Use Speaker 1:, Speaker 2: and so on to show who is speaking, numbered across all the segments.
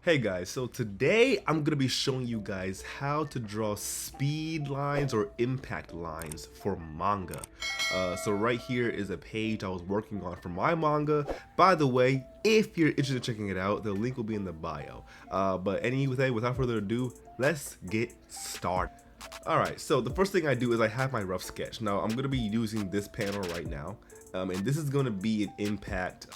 Speaker 1: Hey guys, so today I'm gonna be showing you guys how to draw speed lines or impact lines for manga. So right here is a page I was working on for my manga. By the way, if you're interested in checking it out, the link will be in the bio. But anyway, without further ado, let's get started. Alright, so the first thing I do is I have my rough sketch. Now I'm going to be using this panel right now. And this is going to be an impact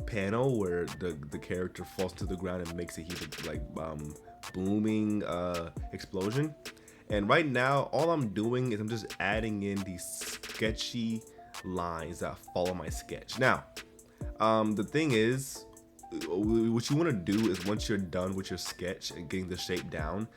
Speaker 1: panel where the character falls to the ground and makes a huge booming explosion. And right now, all I'm doing is I'm just adding in these sketchy lines that follow my sketch. Now, the thing is, what you want to do is once you're done with your sketch and getting the shape down,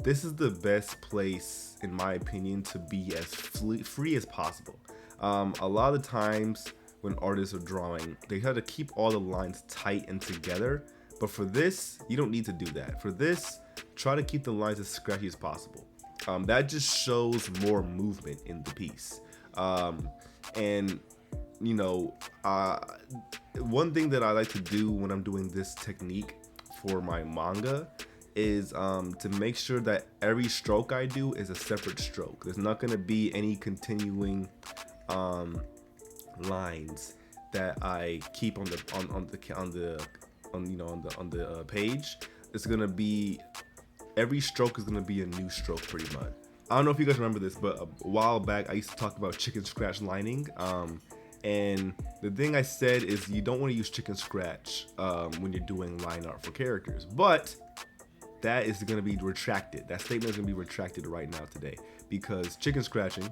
Speaker 1: this is the best place, in my opinion, to be as free as possible. A lot of the times when artists are drawing, they try to keep all the lines tight and together, but for this, you don't need to do that. For this, try to keep the lines as scratchy as possible. That just shows more movement in the piece. And you know, one thing that I like to do when I'm doing this technique for my manga is to make sure that every stroke I do is a separate stroke. There's not going to be any continuing lines that I keep on the page. It's gonna be, every stroke is gonna be a new stroke pretty much. I don't know if you guys remember this, but a while back I used to talk about chicken scratch lining. And the thing I said is you don't want to use chicken scratch when you're doing line art for characters, but that is going to be retracted. That statement is going to be retracted right now today, because chicken scratching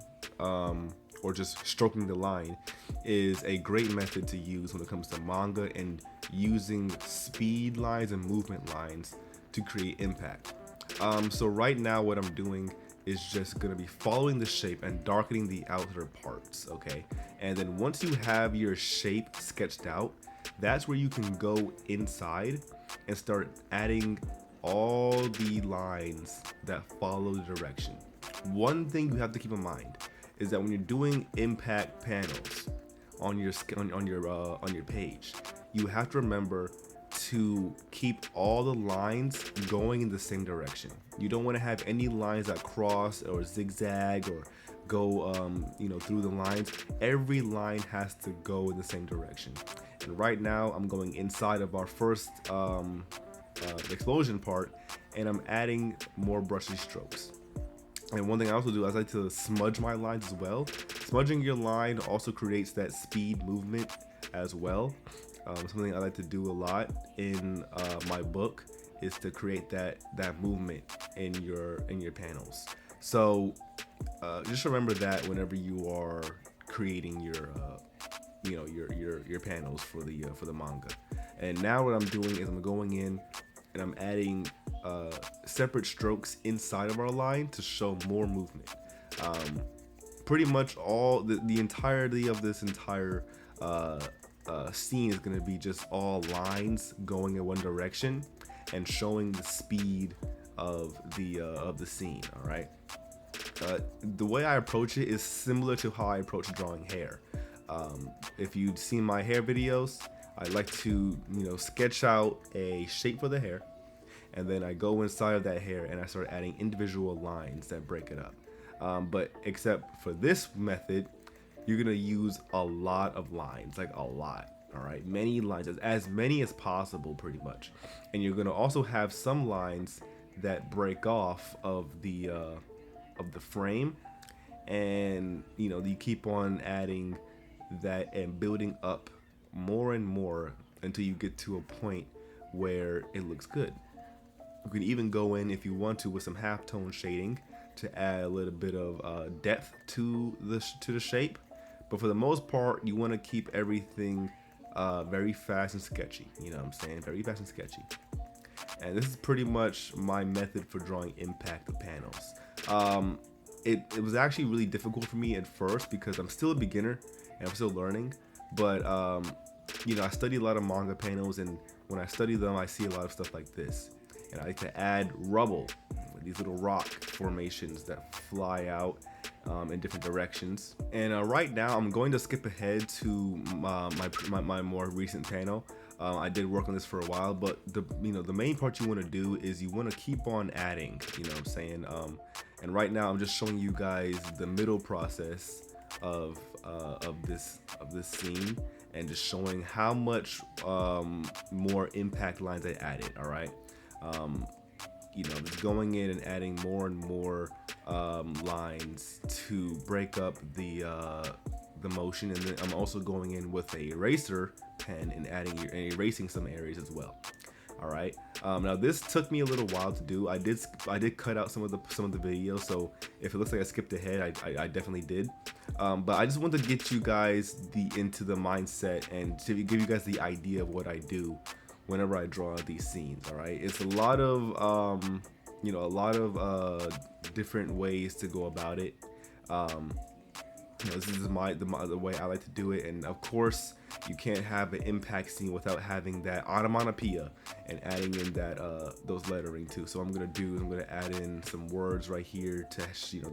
Speaker 1: or just stroking the line is a great method to use when it comes to manga and using speed lines and movement lines to create impact. So right now what I'm doing is just going to be following the shape and darkening the outer parts, okay? And then once you have your shape sketched out, that's where you can go inside and start adding all the lines that follow the direction. One thing you have to keep in mind is that when you're doing impact panels on your page, you have to remember to keep all the lines going in the same direction. You don't want to have any lines that cross or zigzag or go through the lines. Every line has to go in the same direction. And right now I'm going inside of our first explosion part, and I'm adding more brushy strokes. And one thing I also do is I like to smudge my lines as well. Smudging your line also creates that speed movement as well. Something I like to do a lot in my book is to create that movement in your panels. So just remember that whenever you are creating your panels for the manga. And now what I'm doing is I'm going in and I'm adding separate strokes inside of our line to show more movement. Pretty much all the entirety of this entire scene is going to be just all lines going in one direction and showing the speed of the scene. All right. The way I approach it is similar to how I approach drawing hair. If you've seen my hair videos, I like to sketch out a shape for the hair, and then I go inside of that hair and I start adding individual lines that break it up. But except for this method, you're gonna use a lot of lines, like a lot. All right, many lines, as many as possible, pretty much. And you're gonna also have some lines that break off of the frame, and you keep on adding that and building up more and more until you get to a point where it looks good. You can even go in, if you want to, with some halftone shading to add a little bit of depth to the shape. But for the most part, you want to keep everything very fast and sketchy. You know what I'm saying? Very fast and sketchy. And this is pretty much my method for drawing impact of panels. It was actually really difficult for me at first because I'm still a beginner and I'm still learning. But I study a lot of manga panels, and when I study them, I see a lot of stuff like this. And I like to add rubble, these little rock formations that fly out in different directions. And right now I'm going to skip ahead to my more recent panel. I did work on this for a while, but the main part you want to do is you want to keep on adding. You know what I'm saying? And right now I'm just showing you guys the middle process of this scene, and just showing how much more impact lines I added. All right. Just going in and adding more and more lines to break up the motion, and then I'm also going in with a eraser pen and erasing some areas as well. All right. Now this took me a little while to do. I did cut out some of the video, so if it looks like I skipped ahead, I definitely did. But I just wanted to get you guys into the mindset and to give you guys the idea of what I do whenever I draw these scenes. All right. It's a lot of different ways to go about it. This is the way I like to do it, and of course you can't have an impact scene without having that onomatopoeia and adding in that those lettering too. So I'm gonna add in some words right here to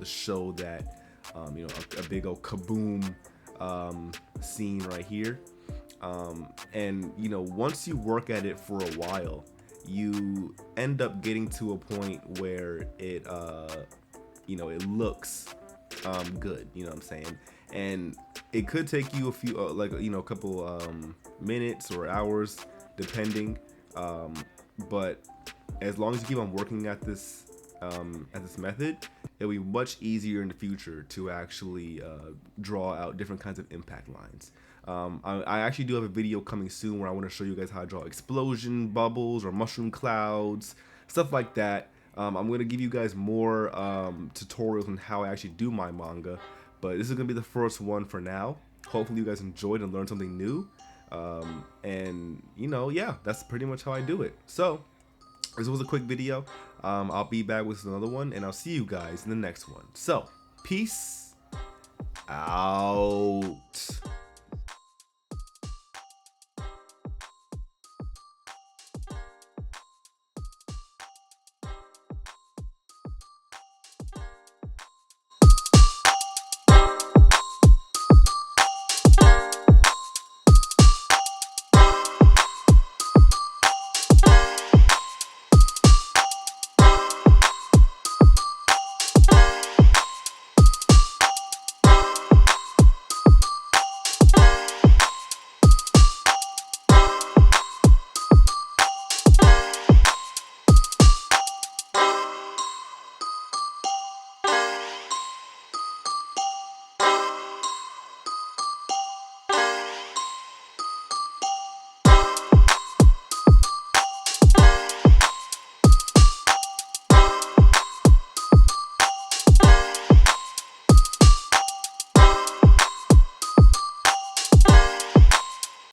Speaker 1: show that a big old kaboom scene right here. And once you work at it for a while, you end up getting to a point where it looks good, you know what I'm saying? And it could take you a few a couple minutes or hours depending, but as long as you keep on working at this method, it'll be much easier in the future to actually draw out different kinds of impact lines. I actually do have a video coming soon where I want to show you guys how I draw explosion bubbles or mushroom clouds, stuff like that. I'm going to give you guys more tutorials on how I actually do my manga, but this is going to be the first one for now. Hopefully you guys enjoyed and learned something new. And yeah, that's pretty much how I do it. So this was a quick video. I'll be back with another one, and I'll see you guys in the next one. So peace out.